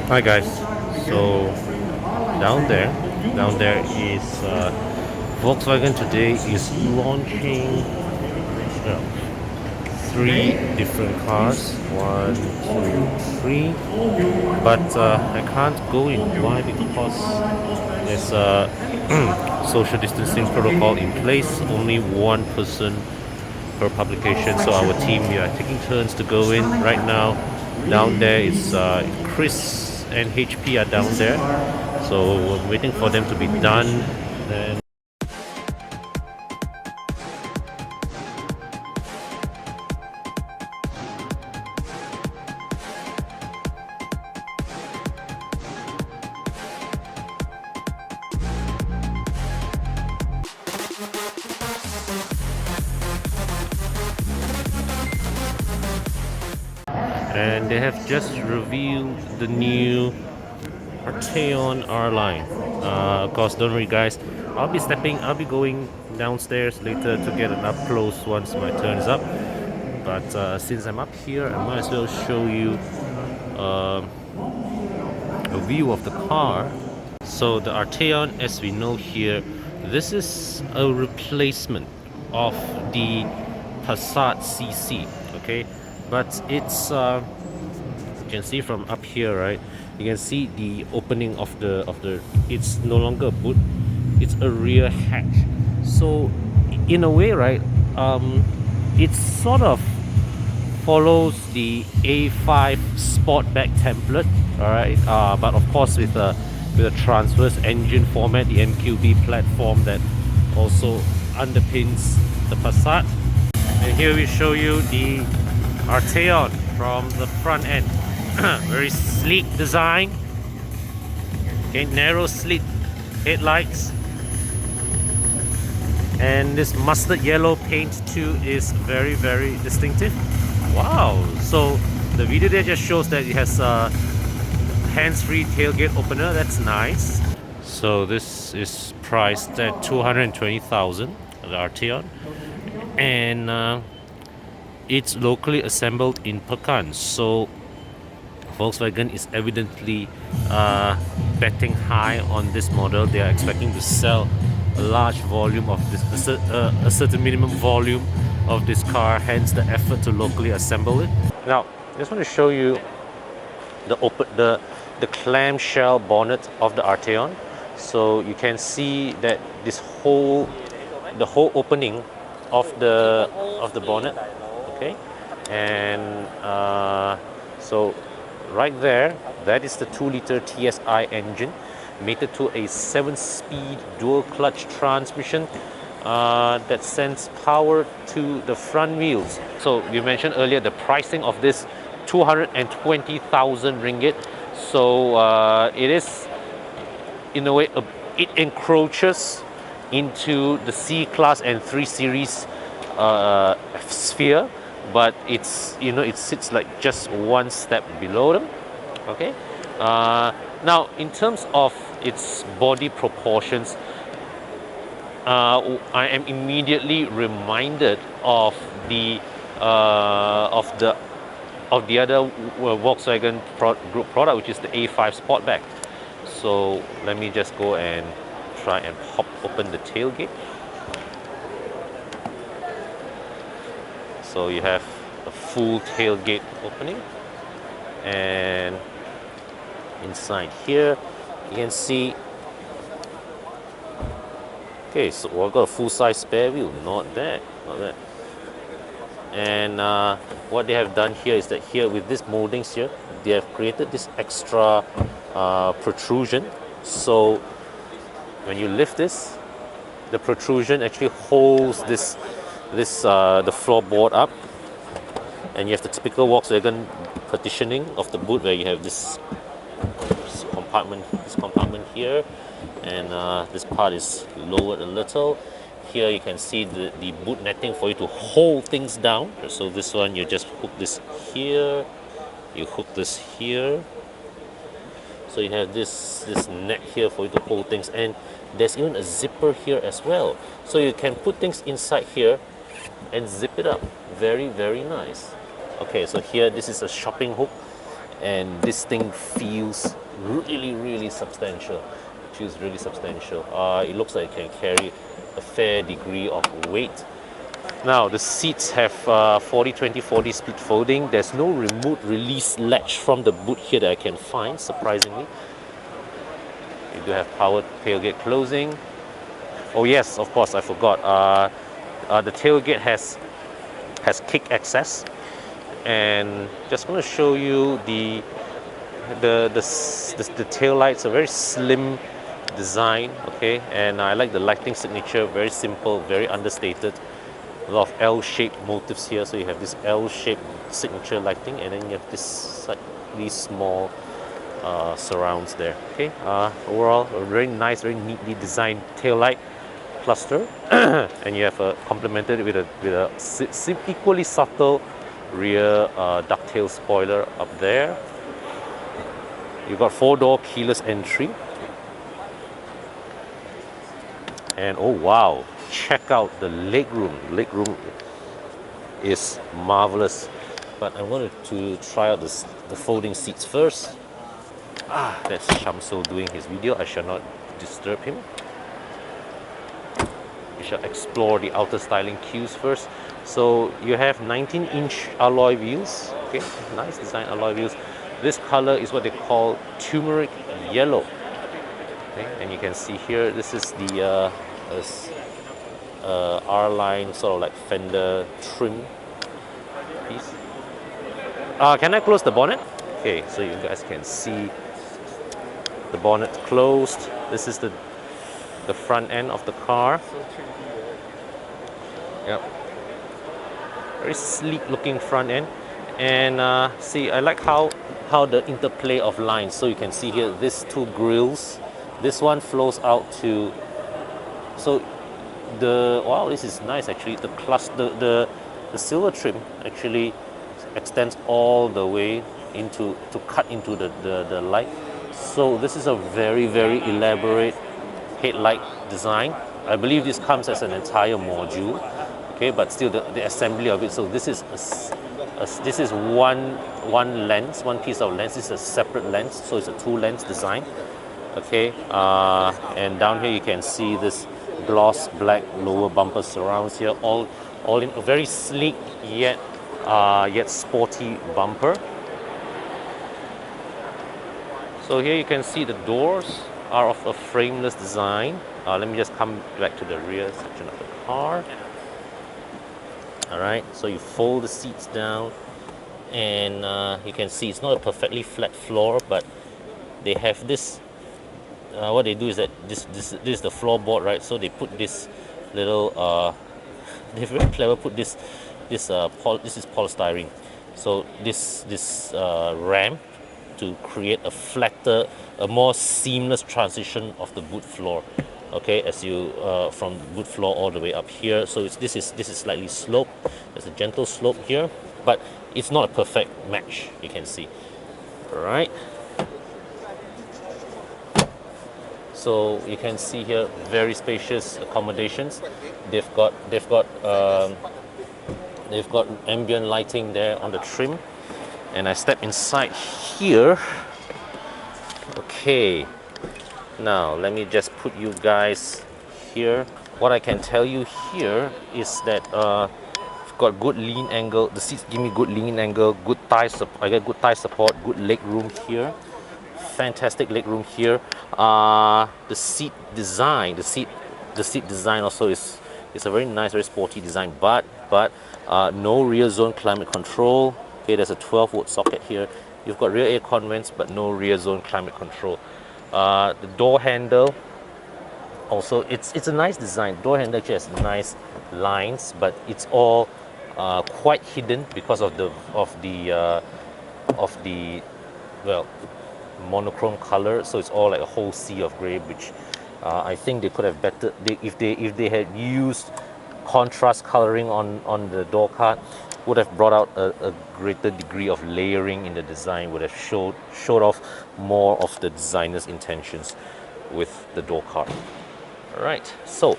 Hi guys. So down there is Volkswagen today is launching three different cars. One, two, three. But I can't go in. Why? Because there's a social distancing protocol in place. Only one person per publication. So our team, we are taking turns to go in. Right now, down there is Chris and HP are down there. So we're waiting for them to be done. Then and they have just revealed the new Arteon R Line. Of course, don't worry, guys. I'll be going downstairs later to get an up close once my turn is up. But since I'm up here, I might as well show you a view of the car. So the Arteon, as we know here, this is a replacement of the Passat CC. Okay, but it's you can see from up here, right? You can see the opening of the. It's no longer a boot; it's a rear hatch. So, in a way, right? It's sort of follows the A5 Sportback template, all right. But of course with a transverse engine format, the MQB platform that also underpins the Passat. And here we show you the Arteon from the front end. Very sleek design. Okay, narrow slit headlights. And this mustard yellow paint too is very distinctive. Wow! So the video there just shows that it has a hands-free tailgate opener. That's nice. So this is priced at 220,000, the Arteon, and it's locally assembled in Pekan. So Volkswagen is evidently betting high on this model. They are expecting to sell a large volume of this, a certain minimum volume of this car, hence the effort to locally assemble it. Now, I just want to show you the clamshell bonnet of the Arteon. So you can see that the whole opening of the bonnet, okay, and so right there, that is the 2-liter TSI engine, mated to a 7-speed dual-clutch transmission that sends power to the front wheels. So you mentioned earlier the pricing of this 220,000 ringgit. So it is, in a way, it encroaches into the C-Class and 3 Series sphere, but it's, you know, it sits like just one step below them. Okay. Now, in terms of its body proportions, I am immediately reminded of the other Volkswagen group product, which is the A5 Sportback. So let me just go and try and pop open the tailgate. So you have a full tailgate opening, and inside here you can see, okay, so I've got a full-size spare wheel. Not bad. And what they have done here is that here with these moldings here, they have created this extra protrusion. So when you lift this, the protrusion actually holds the floorboard up, and you have the typical Volkswagen partitioning of the boot, where you have this compartment here, and this part is lowered a little. Here you can see the boot netting for you to hold things down. So this one, you just hook this here, you hook this here. So you have this net here for you to hold things, and there's even a zipper here as well. So you can put things inside here and zip it up. Very nice. Okay, so here this is a shopping hook, and this thing feels really substantial. It feels really substantial. It looks like it can carry a fair degree of weight. Now the seats have 40-20-40 split folding. There's no remote release latch from the boot here that I can find, surprisingly. You do have power tailgate closing. Oh yes, of course, I forgot. The tailgate has kick access, and just going to show you the tail lights. A very slim design, okay, and I like the lighting signature. Very simple, very understated. A lot of L-shaped motifs here, so you have this L-shaped signature lighting, and then you have this slightly small surrounds there. Okay, overall a very nice, very neatly designed tail light cluster, and you have complemented with a equally subtle rear ducktail spoiler up there. You've got 4-door keyless entry, and oh wow, check out the legroom. Legroom is marvelous, but I wanted to try out the folding seats first. That's Shamsul doing his video. I shall not disturb him. We shall explore the outer styling cues first. So you have 19-inch alloy wheels. Okay, nice design alloy wheels. This color is what they call turmeric yellow. Okay, and you can see here, this is the R Line sort of like fender trim piece. Can I close the bonnet? Okay, so you guys can see the bonnet closed. This is the front end of the car. Yep. Very sleek looking front end. And see, I like how the interplay of lines. So you can see here, these two grills. This one flows out to, so wow, this is nice actually. The silver trim actually extends all the way to cut into the light. So this is a very elaborate headlight design. I believe this comes as an entire module, okay, but still the assembly of it. So this is one lens, one piece of lens. This is a separate lens, so it's a 2-lens design, okay. And down here you can see this gloss black lower bumper surrounds here, all in a very sleek yet sporty bumper. So here you can see the doors are of a frameless design. Let me just come back to the rear section of the car. All right, so you fold the seats down, and you can see it's not a perfectly flat floor, but they have this. What they do is that this is the floorboard, right? So they put this little. They're very clever. Put this is polystyrene. So this ramp to create a flatter, a more seamless transition of the boot floor. Okay, as you from the boot floor all the way up here. So this is slightly sloped. There's a gentle slope here, but it's not a perfect match. You can see. All right. So you can see here very spacious accommodations. They've got ambient lighting there on the trim. And I step inside here. Okay, now let me just put you guys here. What I can tell you here is that I've got good lean angle. The seats give me good lean angle, good thigh support. I get good thigh support, good leg room here. Fantastic leg room here. The seat design also is a very nice, very sporty design. But no rear zone climate control. Okay, there's a 12-volt socket here. You've got rear aircon vents, but no rear zone climate control. The door handle, also, it's a nice design. Door handle actually has nice lines, but it's all quite hidden because of the monochrome color. So it's all like a whole sea of gray, which I think they could have better. If they had used contrast coloring on the door card, would have brought out a greater degree of layering in the design, would have showed off more of the designer's intentions with the door card. All right, so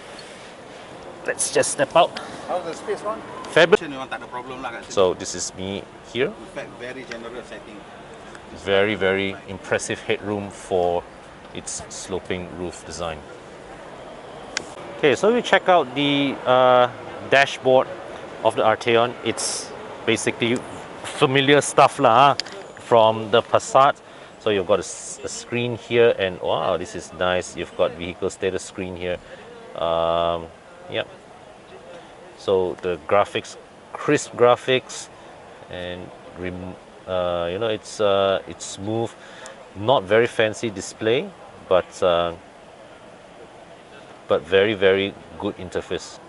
let's just step out. How's the space one? Fabulous. Tak ada problem lah kat sini. So this is me here. In fact, very generous, I think. very impressive headroom for its sloping roof design. Okay, so we check out the dashboard of the Arteon. It's basically familiar stuff lah, from the Passat. So you've got a screen here, and wow, this is nice. You've got vehicle status screen here. Yep. So the graphics, crisp graphics, and you know, it's smooth, not very fancy display, but very good interface.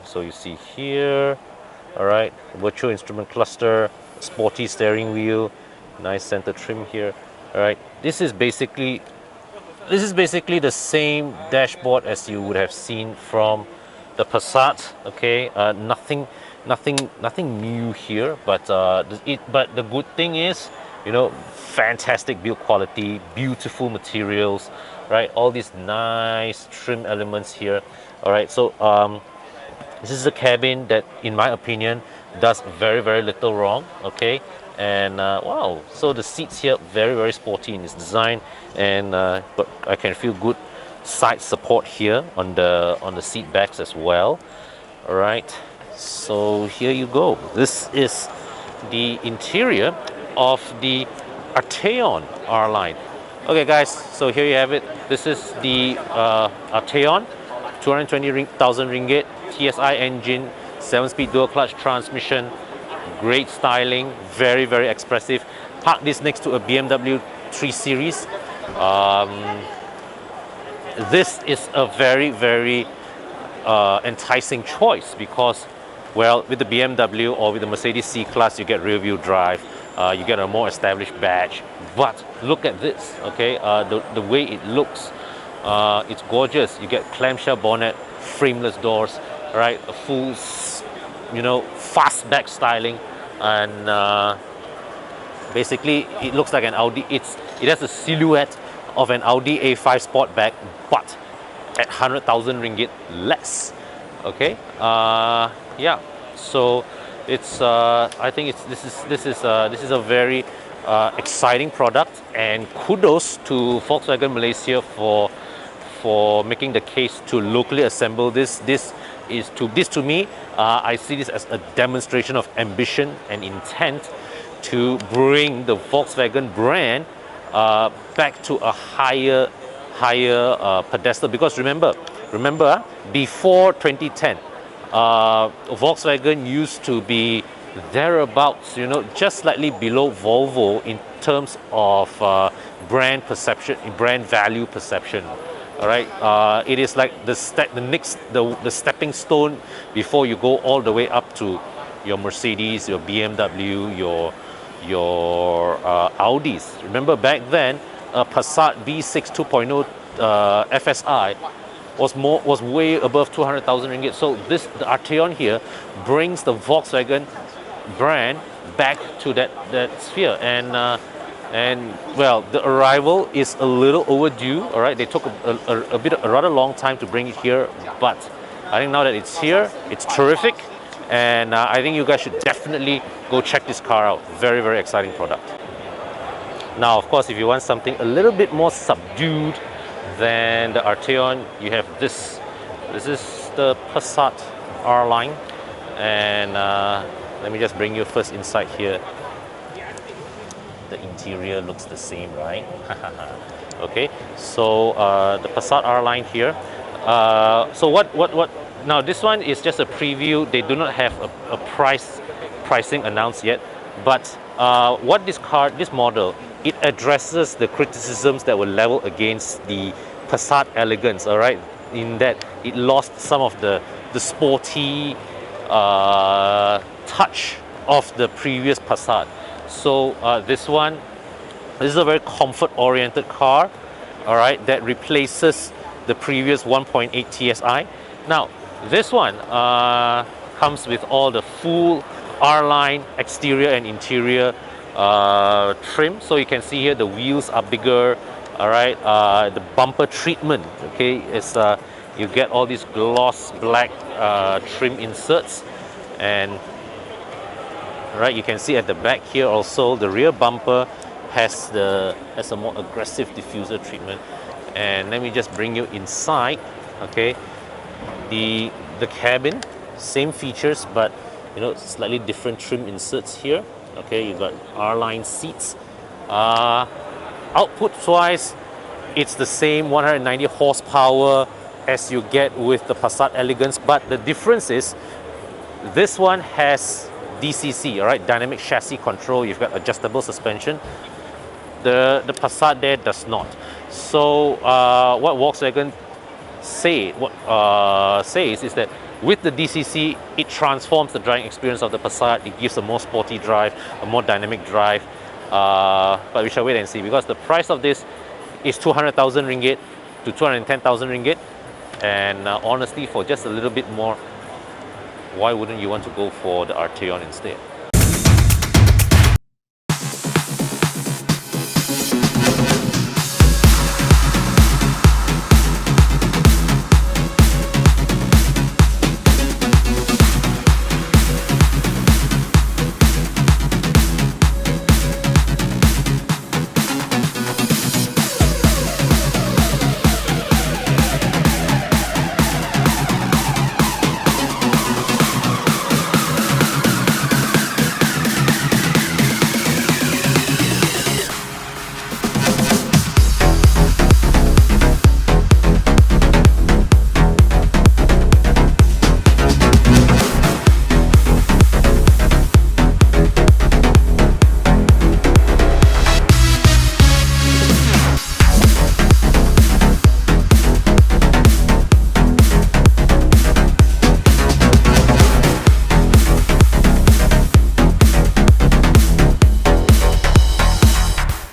So you see here, all right, virtual instrument cluster, sporty steering wheel, nice center trim here. All right, this is basically the same dashboard as you would have seen from the Passat. Okay, nothing new here, but the good thing is, you know, fantastic build quality, beautiful materials, right? All these nice trim elements here. All right, so this is a cabin that, in my opinion, does very little wrong. Okay, and wow, so the seats here very sporty in its design, and but I can feel good side support here on the seat backs as well. All right, so here you go. This is the interior of the Arteon R Line. Okay guys, so here you have it. This is the Arteon, 220,000 ringgit, TSI engine, 7-speed dual clutch transmission, great styling, very expressive. Park this next to a BMW 3 Series. This is a very enticing choice because, well, with the BMW or with the Mercedes C-Class, you get rear-view drive, you get a more established badge. But look at this, okay? The way it looks, it's gorgeous. You get clamshell bonnet, frameless doors, right? A full, you know, fastback styling, and basically it looks like an Audi. It has the silhouette of an Audi A5 Sportback, but at 100,000 ringgit less. Okay, yeah. So it's I think this is a very exciting product, and kudos to Volkswagen Malaysia for making the case to locally assemble this. This to me, I see this as a demonstration of ambition and intent to bring the Volkswagen brand back to a higher pedestal. Because remember, before 2010, Volkswagen used to be thereabouts, you know, just slightly below Volvo in terms of brand perception, brand value perception. All right, it is like the stepping stone before you go all the way up to your Mercedes, your BMW, your Audis. Remember back then, Passat V6 2.0 FSI was way above 200,000 ringgit. So the Arteon here brings the Volkswagen brand back to that sphere, and well, the arrival is a little overdue. All right, they took a rather long time to bring it here, but I think now that it's here, it's terrific, and I think you guys should definitely go check this car out. Very exciting product. Now, of course, if you want something a little bit more subdued than the Arteon, you have this. This is the Passat R Line, and let me just bring you first inside here. The interior looks the same, right? Okay, so the Passat R Line here. So what? Now this one is just a preview. They do not have a pricing announced yet. But what this model, it addresses the criticisms that were leveled against the Passat elegance. All right, in that it lost some of the sporty touch of the previous Passat. So this is a very comfort-oriented car, all right, that replaces the previous 1.8 TSI. Now, this one comes with all the full R-Line exterior and interior trim. So you can see here the wheels are bigger, all right. The bumper treatment, okay, is you get all these gloss black trim inserts, and right, you can see at the back here also the rear bumper has a more aggressive diffuser treatment. And let me just bring you inside. Okay, the cabin, same features, but you know, slightly different trim inserts here. Okay, you've got R Line seats. Output wise, it's the same 190 horsepower as you get with the Passat Elegance, but the difference is this one has DCC, all right, dynamic chassis control. You've got adjustable suspension. The Passat there does not. So what Volkswagen says is that with the DCC, it transforms the driving experience of the Passat. It gives a more sporty drive, a more dynamic drive. But we shall wait and see, because the price of this is 200,000 ringgit to 210,000 ringgit. And honestly, for just a little bit more, why wouldn't you want to go for the Arteon instead?